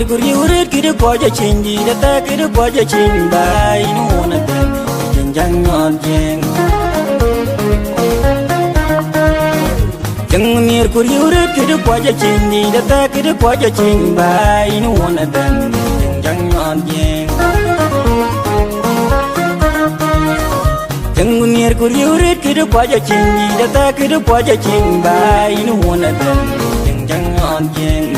Tengungir kuriurit kiri kwaja chingi data kiri kwaja chimba inu na ten jenjang onjeng. Tengungir kuriurit kiri kwaja chingi data kiri kwaja chimba inu na ten jenjang onjeng. Tengungir kuriurit kiri kwaja chingi data kiri kwaja chimba inu na ten jenjang onjeng.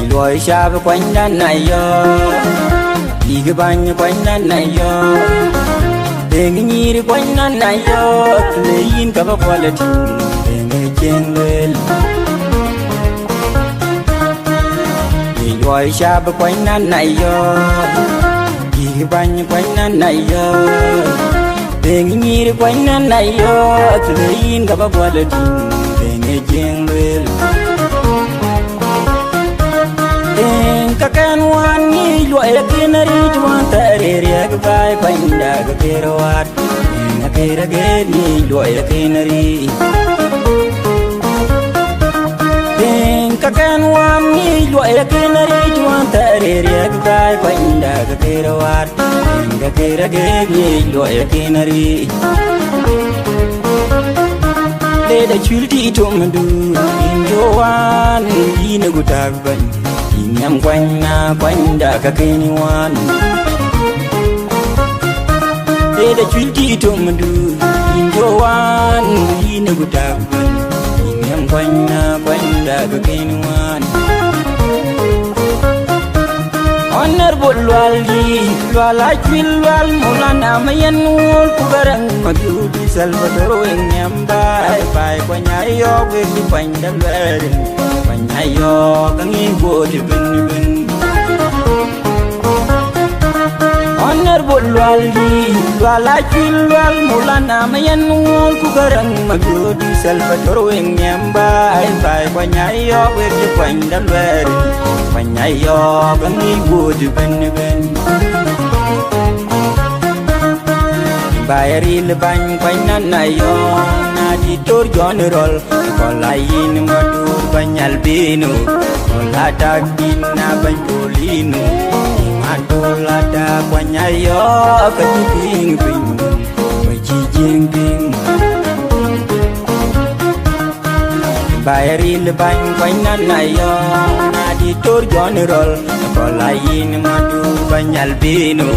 Lùi xa với quanh đàn này yo đi cái bánh quanh đàn này yo để người nhí đi quanh đàn này yo lấy in cả bắp qua là thùng để người chen lên đi lùi xa với quanh đàn này yo đi cái bánh quanh đàn này yo để người nhí đi quanh đàn này yo lấy in cả bắp qua là thùng để người chen lên Kakan wani luai kinari tuan teririak bai panda kerawat nakira geni luai kinari Kakan wani luai kinari tuan teririak bai panda kerawat nakira geni luai kinari Leda chulti tumandu injoan inagutabban Nyam quanh na quanh đã cả cây ngoan để đã chuyến đi trong mà đưa nhìn cho an đi nơi của ta nham quanh na quanh đã cả cây ngoan honor bol wali wala chwil wal mulana mayan ul kubarang madudu salvador nyam bai bai quanh ayo về đi quanh đã về ayo kangi bodi ben ben honor bolwal di wala chilwal mulana mayan ul kugarang magudi salvador weng nyamba ai banyayo wedi kwandal weri banyayo kangi bodi ben ben bayari lebang kwainan ayo di tor general kolain madur banyal binu kolada kina banjolinu madolada banyayo kejing ping bejing ping bayari lebang kwainan ayo di tor general kolain madur banyal binu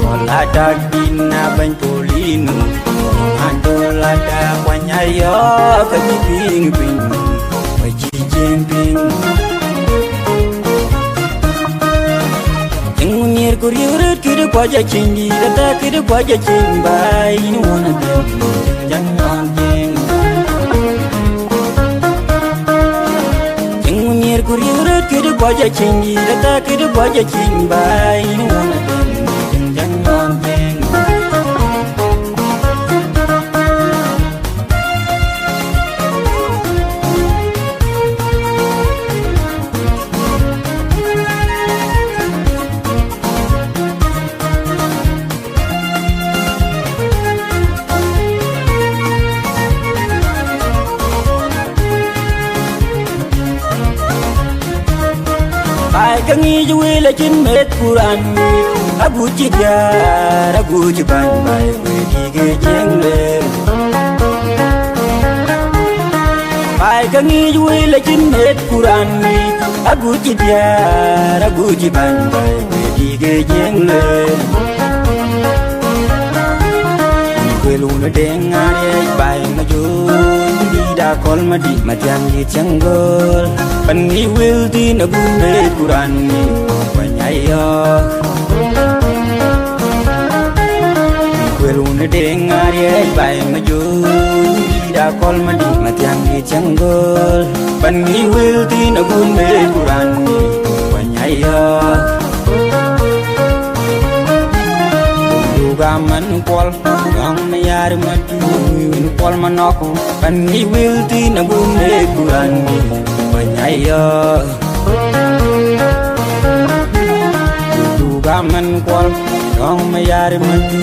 kolada kina banjolinu Adolada wanyayo kejing ping bejing ping Tengungir kuriurit kiri kwaja chingi data kiri kwaja chimba ini wana ten jangan jeng Tengungir kuriurit kiri kwaja chingi data kiri kwaja chimba ini wana ten jangan jeng Ai kangi juwe la chin met Quran abu chigar abu jiban bai wedi ge jengle Ai kangi juwe la chin met Quran abu chigar abu jiban bai wedi ge jengle Kwelu na dengare bai maju da kol madi matiang di changgol pangi will di na gunde kurani banyayo kwelu na dengari bai maju da kol madi matiang di changgol pangi will di na gunde kurani banyayo gaman kwal gang mayar madu kwal manok pangi will di na gunde kurani banyayo gaman kwal gang mayar madu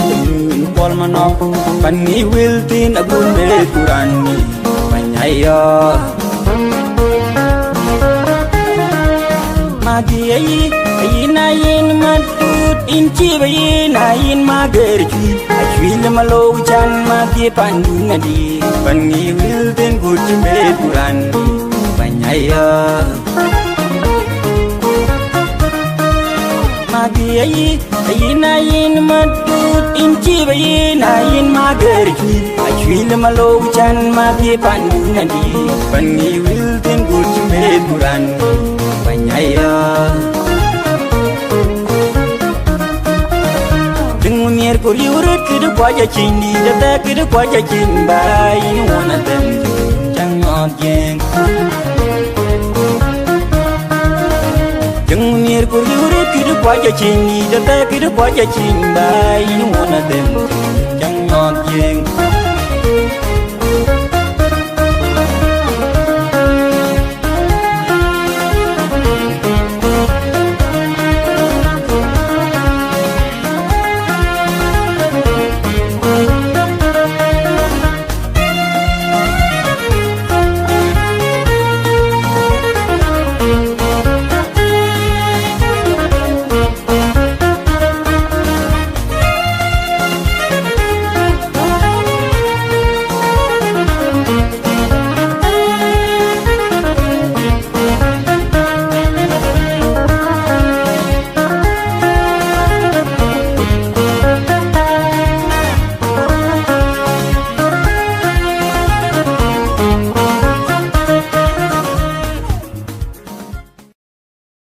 kwal manok pangi will di na gunde kurani banyayo Magi na yin matut inchi bayi na yin magerji achwil malo chan magi pandu nadi pangi wilden guji me purani banyaya Magi na yin matut inchi bayi na yin magerji achwil malo chan magi pandu nadi pangi wilden guji me purani banyaya Dengunir kuri urut kudu kwaja cindi data kudu kwaja cimba ini wana tentu jangan jeng Dengunir kuri urut kudu kwaja cindi data kudu kwaja cimba ini wana tentu jangan jeng